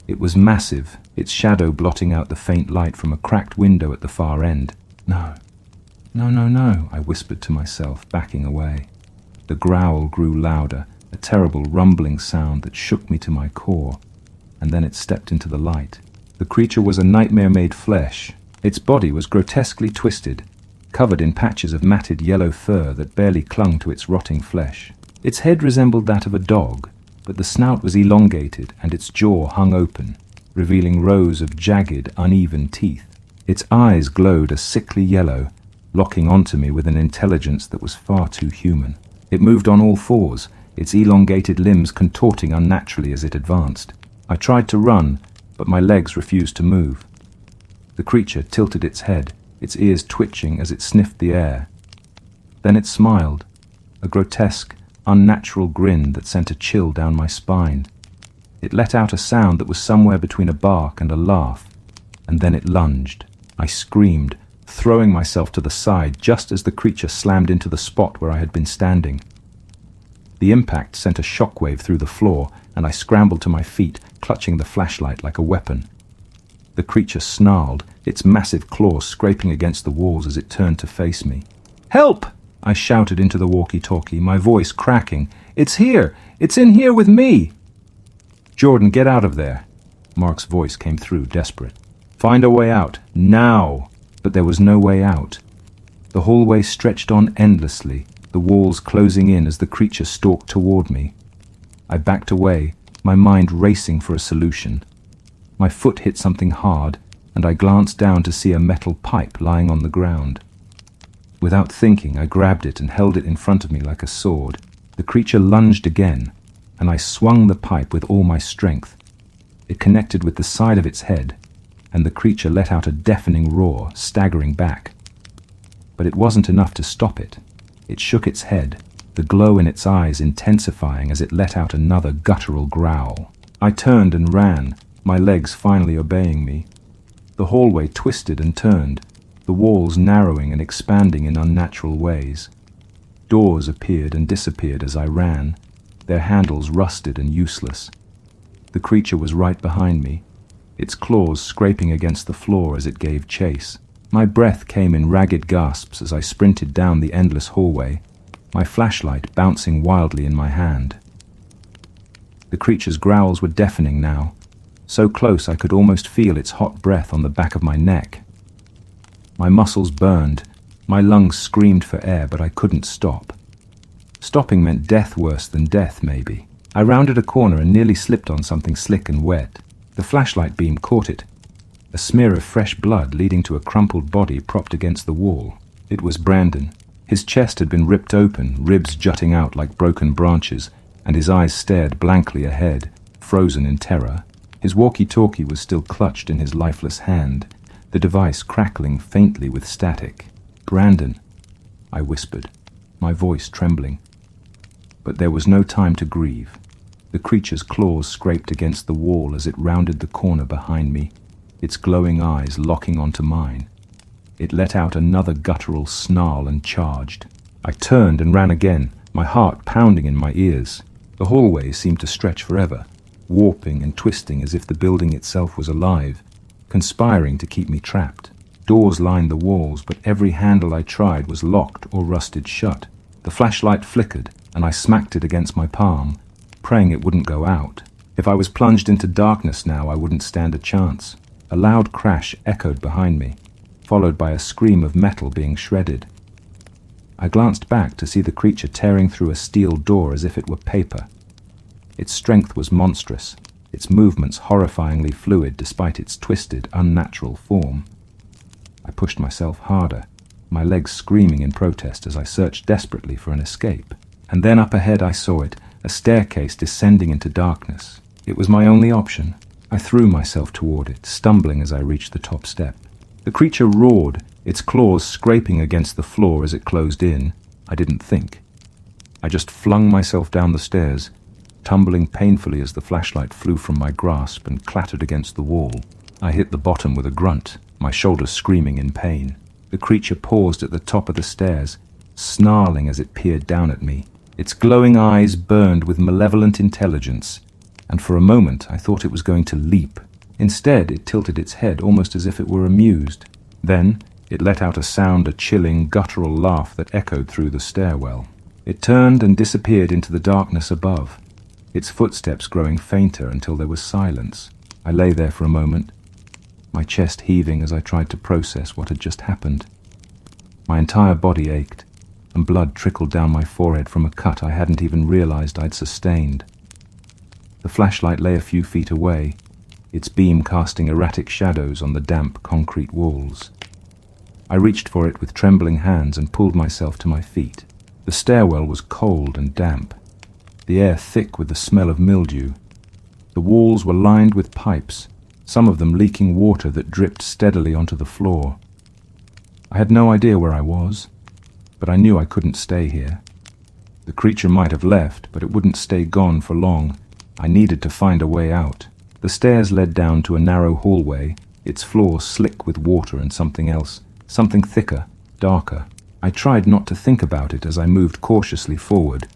It was massive, its shadow blotting out the faint light from a cracked window at the far end. No, I whispered to myself, backing away. The growl grew louder, a terrible rumbling sound that shook me to my core, and then it stepped into the light. The creature was a nightmare made flesh. Its body was grotesquely twisted, covered in patches of matted yellow fur that barely clung to its rotting flesh. Its head resembled that of a dog, but the snout was elongated and its jaw hung open, revealing rows of jagged, uneven teeth. Its eyes glowed a sickly yellow, locking onto me with an intelligence that was far too human. It moved on all fours, its elongated limbs contorting unnaturally as it advanced. I tried to run, but my legs refused to move. The creature tilted its head, its ears twitching as it sniffed the air. Then it smiled, a grotesque, unnatural grin that sent a chill down my spine. It let out a sound that was somewhere between a bark and a laugh, and then it lunged. I screamed, throwing myself to the side just as the creature slammed into the spot where I had been standing. The impact sent a shockwave through the floor, and I scrambled to my feet, clutching the flashlight like a weapon. The creature snarled, its massive claws scraping against the walls as it turned to face me. "Help!" I shouted into the walkie-talkie, my voice cracking. "It's here! It's in here with me!" "Jordan, get out of there!" Mark's voice came through, desperate. "Find a way out, now!" But there was no way out. The hallway stretched on endlessly, the walls closing in as the creature stalked toward me. I backed away, my mind racing for a solution. My foot hit something hard, and I glanced down to see a metal pipe lying on the ground. Without thinking, I grabbed it and held it in front of me like a sword. The creature lunged again, and I swung the pipe with all my strength. It connected with the side of its head, and the creature let out a deafening roar, staggering back. But it wasn't enough to stop it. It shook its head, the glow in its eyes intensifying as it let out another guttural growl. I turned and ran, my legs finally obeying me. The hallway twisted and turned, the walls narrowing and expanding in unnatural ways. Doors appeared and disappeared as I ran, their handles rusted and useless. The creature was right behind me, its claws scraping against the floor as it gave chase. My breath came in ragged gasps as I sprinted down the endless hallway, my flashlight bouncing wildly in my hand. The creature's growls were deafening now, so close I could almost feel its hot breath on the back of my neck. My muscles burned, my lungs screamed for air, but I couldn't stop. Stopping meant death, worse than death, maybe. I rounded a corner and nearly slipped on something slick and wet. The flashlight beam caught it, a smear of fresh blood leading to a crumpled body propped against the wall. It was Brandon. His chest had been ripped open, ribs jutting out like broken branches, and his eyes stared blankly ahead, frozen in terror. His walkie-talkie was still clutched in his lifeless hand, the device crackling faintly with static. "Brandon," I whispered, my voice trembling. But there was no time to grieve. The creature's claws scraped against the wall as it rounded the corner behind me, its glowing eyes locking onto mine. It let out another guttural snarl and charged. I turned and ran again, my heart pounding in my ears. The hallway seemed to stretch forever, warping and twisting as if the building itself was alive, conspiring to keep me trapped. Doors lined the walls, but every handle I tried was locked or rusted shut. The flashlight flickered, and I smacked it against my palm, praying it wouldn't go out. If I was plunged into darkness now, I wouldn't stand a chance. A loud crash echoed behind me, followed by a scream of metal being shredded. I glanced back to see the creature tearing through a steel door as if it were paper. Its strength was monstrous, its movements horrifyingly fluid despite its twisted, unnatural form. I pushed myself harder, my legs screaming in protest as I searched desperately for an escape. And then up ahead I saw it, a staircase descending into darkness. It was my only option. I threw myself toward it, stumbling as I reached the top step. The creature roared, its claws scraping against the floor as it closed in. I didn't think. I just flung myself down the stairs, tumbling painfully as the flashlight flew from my grasp and clattered against the wall. I hit the bottom with a grunt, my shoulders screaming in pain. The creature paused at the top of the stairs, snarling as it peered down at me. Its glowing eyes burned with malevolent intelligence, and for a moment I thought it was going to leap. Instead, it tilted its head almost as if it were amused. Then, it let out a sound, a chilling, guttural laugh that echoed through the stairwell. It turned and disappeared into the darkness above, its footsteps growing fainter until there was silence. I lay there for a moment, my chest heaving as I tried to process what had just happened. My entire body ached, and blood trickled down my forehead from a cut I hadn't even realized I'd sustained. The flashlight lay a few feet away, its beam casting erratic shadows on the damp concrete walls. I reached for it with trembling hands and pulled myself to my feet. The stairwell was cold and damp, the air thick with the smell of mildew. The walls were lined with pipes, some of them leaking water that dripped steadily onto the floor. I had no idea where I was, but I knew I couldn't stay here. The creature might have left, but it wouldn't stay gone for long. I needed to find a way out. The stairs led down to a narrow hallway, its floor slick with water and something else, something thicker, darker. I tried not to think about it as I moved cautiously forward,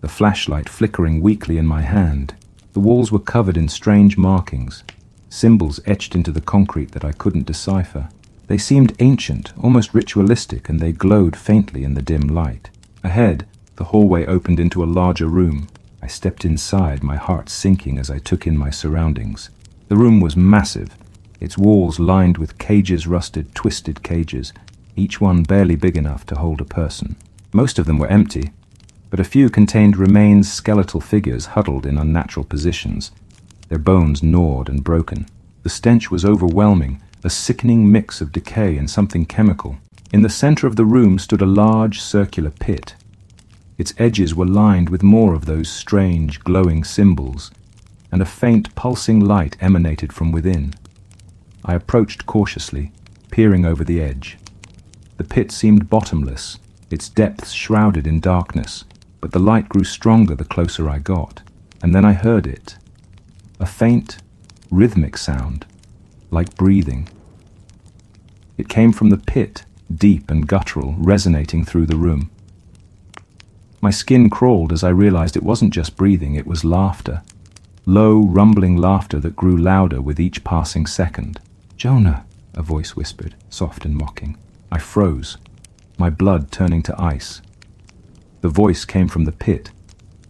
the flashlight flickering weakly in my hand. The walls were covered in strange markings, symbols etched into the concrete that I couldn't decipher. They seemed ancient, almost ritualistic, and they glowed faintly in the dim light. Ahead, the hallway opened into a larger room. I stepped inside, my heart sinking as I took in my surroundings. The room was massive, its walls lined with cages, rusted, twisted cages, each one barely big enough to hold a person. Most of them were empty, but a few contained remains, skeletal figures huddled in unnatural positions, their bones gnawed and broken. The stench was overwhelming, a sickening mix of decay and something chemical. In the center of the room stood a large circular pit. Its edges were lined with more of those strange, glowing symbols, and a faint, pulsing light emanated from within. I approached cautiously, peering over the edge. The pit seemed bottomless, its depths shrouded in darkness, but the light grew stronger the closer I got, and then I heard it. A faint, rhythmic sound, like breathing. It came from the pit, deep and guttural, resonating through the room. My skin crawled as I realized it wasn't just breathing, it was laughter. Low, rumbling laughter that grew louder with each passing second. "Jonah," a voice whispered, soft and mocking. I froze, my blood turning to ice. The voice came from the pit,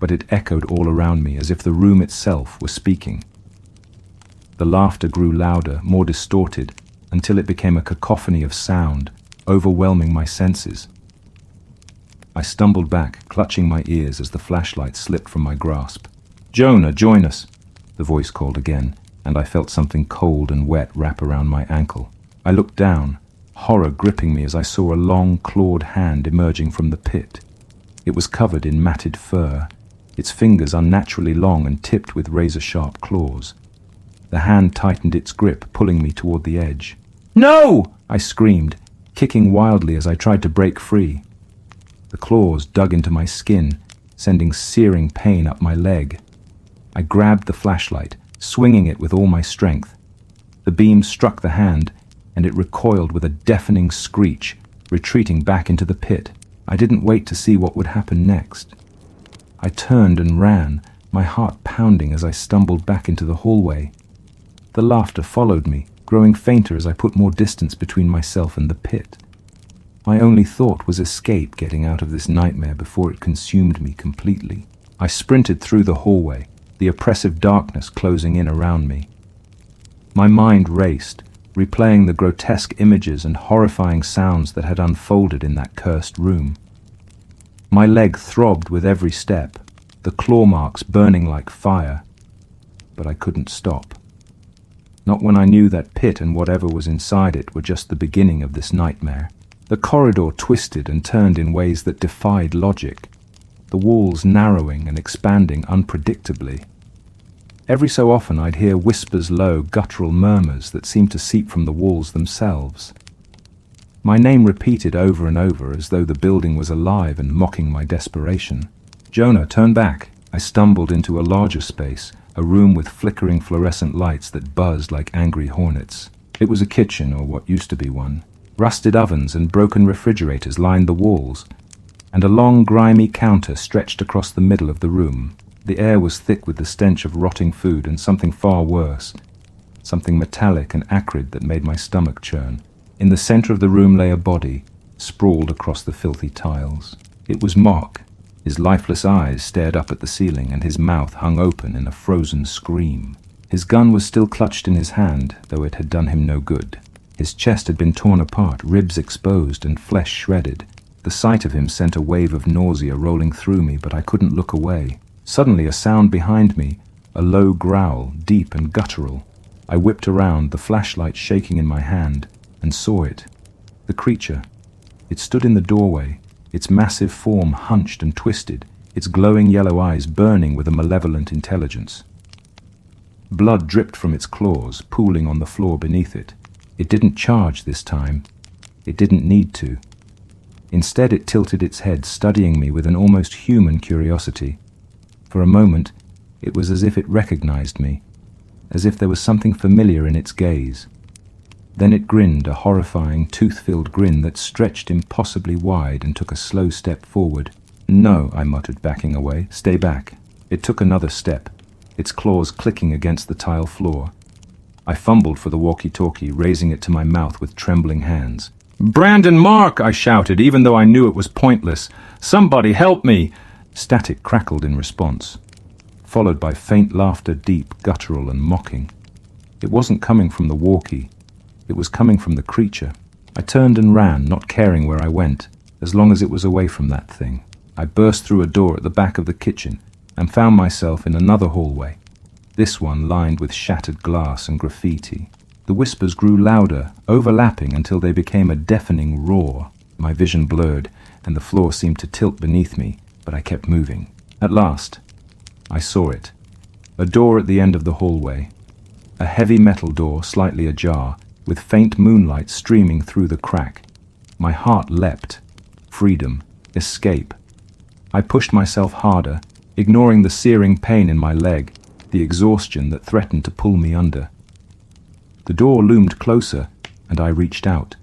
but it echoed all around me as if the room itself was speaking. The laughter grew louder, more distorted, until it became a cacophony of sound, overwhelming my senses. I stumbled back, clutching my ears as the flashlight slipped from my grasp. "Jonah, join us," the voice called again, and I felt something cold and wet wrap around my ankle. I looked down, horror gripping me as I saw a long, clawed hand emerging from the pit. It was covered in matted fur, its fingers unnaturally long and tipped with razor-sharp claws. The hand tightened its grip, pulling me toward the edge. "No!" I screamed, kicking wildly as I tried to break free. The claws dug into my skin, sending searing pain up my leg. I grabbed the flashlight, swinging it with all my strength. The beam struck the hand, and it recoiled with a deafening screech, retreating back into the pit. I didn't wait to see what would happen next. I turned and ran, my heart pounding as I stumbled back into the hallway. The laughter followed me, growing fainter as I put more distance between myself and the pit. My only thought was escape, getting out of this nightmare before it consumed me completely. I sprinted through the hallway, the oppressive darkness closing in around me. My mind raced, replaying the grotesque images and horrifying sounds that had unfolded in that cursed room. My leg throbbed with every step, the claw marks burning like fire, but I couldn't stop. Not when I knew that pit and whatever was inside it were just the beginning of this nightmare. The corridor twisted and turned in ways that defied logic, the walls narrowing and expanding unpredictably. Every so often I'd hear whispers, low, guttural murmurs that seemed to seep from the walls themselves. My name repeated over and over as though the building was alive and mocking my desperation. "Jonah, turn back." I stumbled into a larger space, a room with flickering fluorescent lights that buzzed like angry hornets. It was a kitchen, or what used to be one. Rusted ovens and broken refrigerators lined the walls, and a long, grimy counter stretched across the middle of the room. The air was thick with the stench of rotting food and something far worse, something metallic and acrid that made my stomach churn. In the center of the room lay a body, sprawled across the filthy tiles. It was Mark. His lifeless eyes stared up at the ceiling, and his mouth hung open in a frozen scream. His gun was still clutched in his hand, though it had done him no good. His chest had been torn apart, ribs exposed and flesh shredded. The sight of him sent a wave of nausea rolling through me, but I couldn't look away. Suddenly a sound behind me, a low growl, deep and guttural. I whipped around, the flashlight shaking in my hand, and saw it. The creature. It stood in the doorway, its massive form hunched and twisted, its glowing yellow eyes burning with a malevolent intelligence. Blood dripped from its claws, pooling on the floor beneath it. It didn't charge this time. It didn't need to. Instead, it tilted its head, studying me with an almost human curiosity. For a moment, it was as if it recognized me, as if there was something familiar in its gaze. Then it grinned, a horrifying, tooth-filled grin that stretched impossibly wide, and took a slow step forward. "No," I muttered, backing away. "Stay back." It took another step, its claws clicking against the tile floor. I fumbled for the walkie-talkie, raising it to my mouth with trembling hands. "Brandon, Mark!" I shouted, even though I knew it was pointless. "Somebody help me!" Static crackled in response, followed by faint laughter, deep, guttural, and mocking. It wasn't coming from the walkie. It was coming from the creature. I turned and ran, not caring where I went, as long as it was away from that thing. I burst through a door at the back of the kitchen and found myself in another hallway, this one lined with shattered glass and graffiti. The whispers grew louder, overlapping until they became a deafening roar. My vision blurred, and the floor seemed to tilt beneath me, but I kept moving. At last, I saw it. A door at the end of the hallway. A heavy metal door, slightly ajar, with faint moonlight streaming through the crack. My heart leapt. Freedom. Escape. I pushed myself harder, ignoring the searing pain in my leg, the exhaustion that threatened to pull me under. The door loomed closer, and I reached out,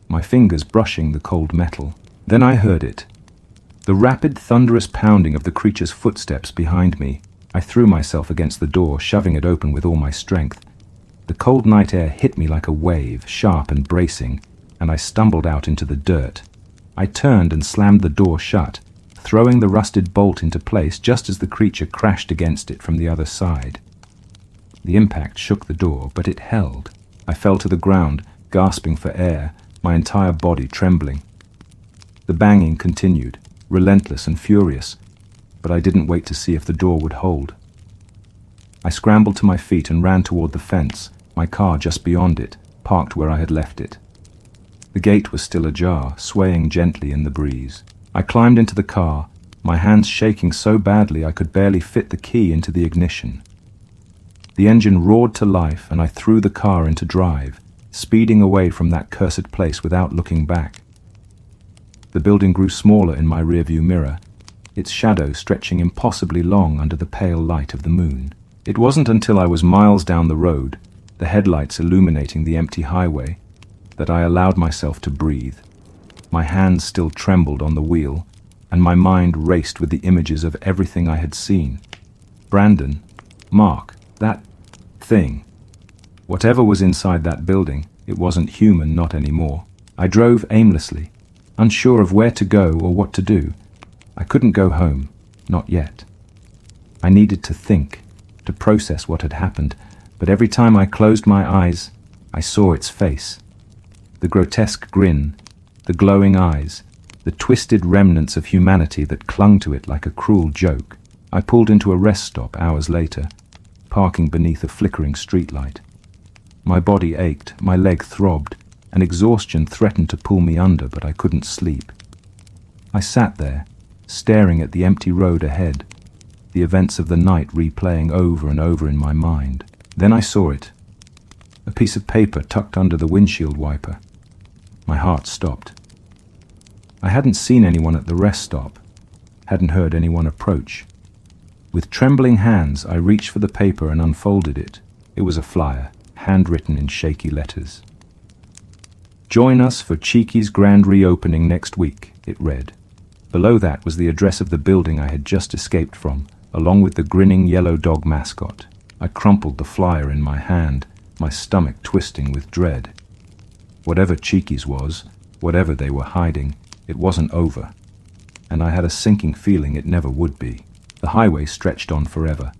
my fingers brushing the cold metal. Then I heard it. The rapid, thunderous pounding of the creature's footsteps behind me. I threw myself against the door, shoving it open with all my strength. The cold night air hit me like a wave, sharp and bracing, and I stumbled out into the dirt. I turned and slammed the door shut, throwing the rusted bolt into place just as the creature crashed against it from the other side. The impact shook the door, but it held. I fell to the ground, gasping for air, my entire body trembling. The banging continued, relentless and furious, but I didn't wait to see if the door would hold. I scrambled to my feet and ran toward the fence, my car just beyond it, parked where I had left it. The gate was still ajar, swaying gently in the breeze. I climbed into the car, my hands shaking so badly I could barely fit the key into the ignition. The engine roared to life and I threw the car into drive, speeding away from that cursed place without looking back. The building grew smaller in my rearview mirror, its shadow stretching impossibly long under the pale light of the moon. It wasn't until I was miles down the road, the headlights illuminating the empty highway, that I allowed myself to breathe. My hands still trembled on the wheel, and my mind raced with the images of everything I had seen. Brandon, Mark, that thing. Whatever was inside that building, it wasn't human, not anymore. I drove aimlessly, unsure of where to go or what to do. I couldn't go home, not yet. I needed to think, to process what had happened, but every time I closed my eyes, I saw its face. The grotesque grin, the glowing eyes, the twisted remnants of humanity that clung to it like a cruel joke. I pulled into a rest stop hours later, parking beneath a flickering streetlight. My body ached, my leg throbbed, and exhaustion threatened to pull me under, but I couldn't sleep. I sat there, staring at the empty road ahead, the events of the night replaying over and over in my mind. Then I saw it, a piece of paper tucked under the windshield wiper. My heart stopped. I hadn't seen anyone at the rest stop, hadn't heard anyone approach. With trembling hands, I reached for the paper and unfolded it. It was a flyer, handwritten in shaky letters. "Join us for Cheeky's grand reopening next week," it read. Below that was the address of the building I had just escaped from, along with the grinning yellow dog mascot. I crumpled the flyer in my hand, my stomach twisting with dread. Whatever Cheeky's was, whatever they were hiding, it wasn't over, and I had a sinking feeling it never would be. The highway stretched on forever,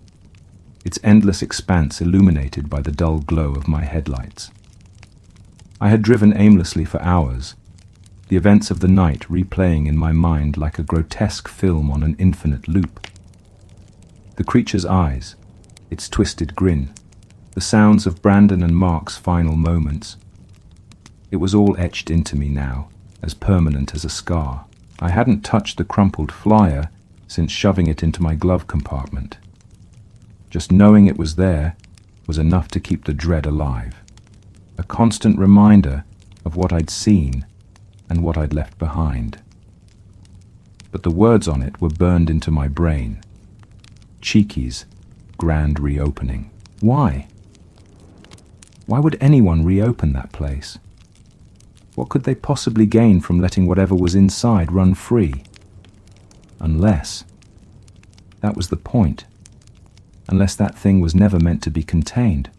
its endless expanse illuminated by the dull glow of my headlights. I had driven aimlessly for hours, the events of the night replaying in my mind like a grotesque film on an infinite loop. The creature's eyes, its twisted grin, the sounds of Brandon and Mark's final moments. It was all etched into me now, as permanent as a scar. I hadn't touched the crumpled flyer since shoving it into my glove compartment. Just knowing it was there was enough to keep the dread alive. A constant reminder of what I'd seen and what I'd left behind. But the words on it were burned into my brain. Cheeky's grand reopening. Why? Why would anyone reopen that place? What could they possibly gain from letting whatever was inside run free? Unless that was the point. Unless that thing was never meant to be contained.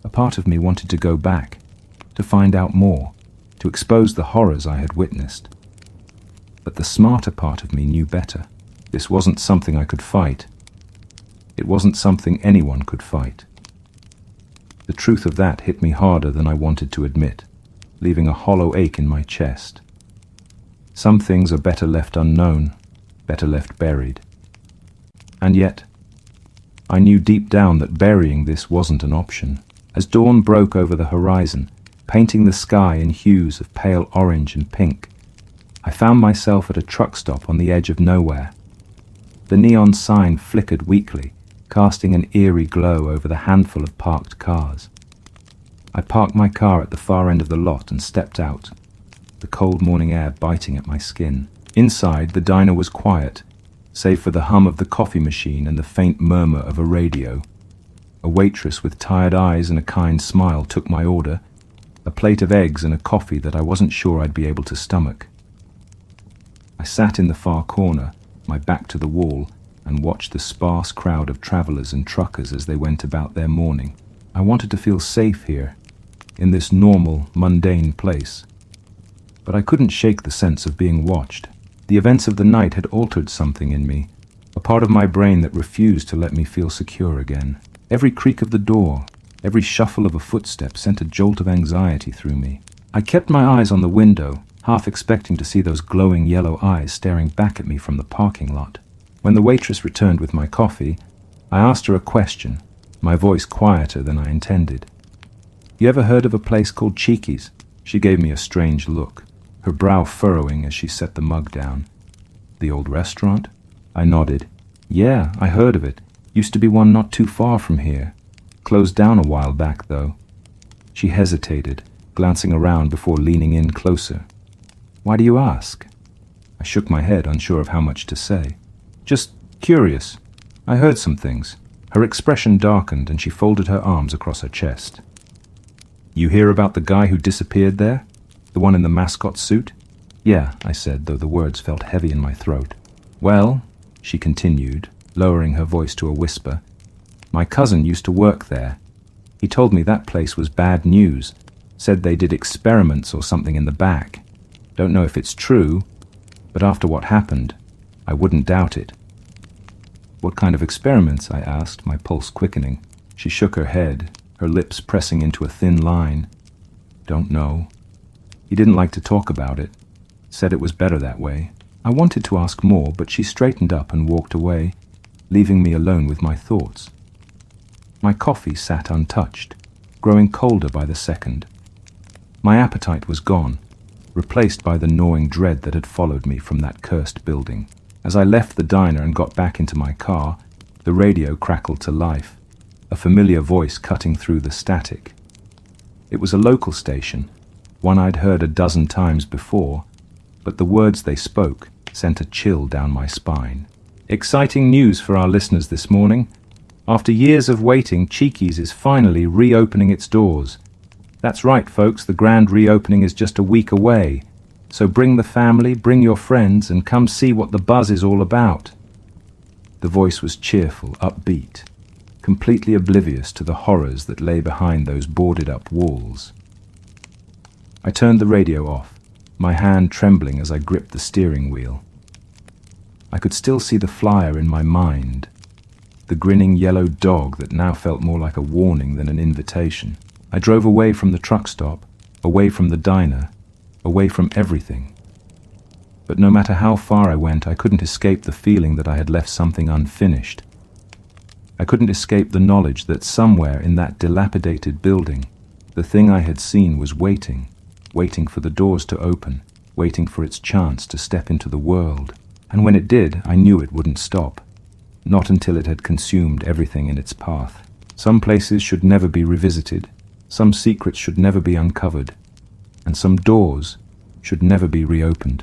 A part of me wanted to go back, to find out more, to expose the horrors I had witnessed. But the smarter part of me knew better. This wasn't something I could fight. It wasn't something anyone could fight. The truth of that hit me harder than I wanted to admit, leaving a hollow ache in my chest. Some things are better left unknown, better left buried. And yet, I knew deep down that burying this wasn't an option. As dawn broke over the horizon, painting the sky in hues of pale orange and pink, I found myself at a truck stop on the edge of nowhere. The neon sign flickered weakly, casting an eerie glow over the handful of parked cars. I parked my car at the far end of the lot and stepped out, the cold morning air biting at my skin. Inside, the diner was quiet, save for the hum of the coffee machine and the faint murmur of a radio. A waitress with tired eyes and a kind smile took my order, a plate of eggs and a coffee that I wasn't sure I'd be able to stomach. I sat in the far corner, my back to the wall, and watched the sparse crowd of travelers and truckers as they went about their morning. I wanted to feel safe here, in this normal, mundane place. But I couldn't shake the sense of being watched. The events of the night had altered something in me, a part of my brain that refused to let me feel secure again. Every creak of the door, every shuffle of a footstep sent a jolt of anxiety through me. I kept my eyes on the window, half expecting to see those glowing yellow eyes staring back at me from the parking lot. When the waitress returned with my coffee, I asked her a question, my voice quieter than I intended. "You ever heard of a place called Cheeky's?" She gave me a strange look, her brow furrowing as she set the mug down. "The old restaurant?" I nodded. "Yeah, I heard of it. Used to be one not too far from here. Closed down a while back, though." She hesitated, glancing around before leaning in closer. "Why do you ask?" I shook my head, unsure of how much to say. "Just curious. I heard some things." Her expression darkened and she folded her arms across her chest. "You hear about the guy who disappeared there? The one in the mascot suit?" "Yeah," I said, though the words felt heavy in my throat. "Well," she continued, lowering her voice to a whisper, "my cousin used to work there. He told me that place was bad news, said they did experiments or something in the back. Don't know if it's true, but after what happened, I wouldn't doubt it." "What kind of experiments?" I asked, my pulse quickening. She shook her head, her lips pressing into a thin line. "Don't know. He didn't like to talk about it. Said it was better that way." I wanted to ask more, but she straightened up and walked away, leaving me alone with my thoughts. My coffee sat untouched, growing colder by the second. My appetite was gone, replaced by the gnawing dread that had followed me from that cursed building. As I left the diner and got back into my car, the radio crackled to life, a familiar voice cutting through the static. It was a local station, one I'd heard a dozen times before, but the words they spoke sent a chill down my spine. "Exciting news for our listeners this morning. After years of waiting, Cheeky's is finally reopening its doors. That's right, folks, the grand reopening is just a week away. So bring the family, bring your friends, and come see what the buzz is all about." The voice was cheerful, upbeat, completely oblivious to the horrors that lay behind those boarded-up walls. I turned the radio off, my hand trembling as I gripped the steering wheel. I could still see the flyer in my mind, the grinning yellow dog that now felt more like a warning than an invitation. I drove away from the truck stop, away from the diner, away from everything. But no matter how far I went, I couldn't escape the feeling that I had left something unfinished. I couldn't escape the knowledge that somewhere in that dilapidated building, the thing I had seen was waiting for the doors to open, waiting for its chance to step into the world. And when it did, I knew it wouldn't stop. Not until it had consumed everything in its path. Some places should never be revisited, some secrets should never be uncovered, and some doors should never be reopened.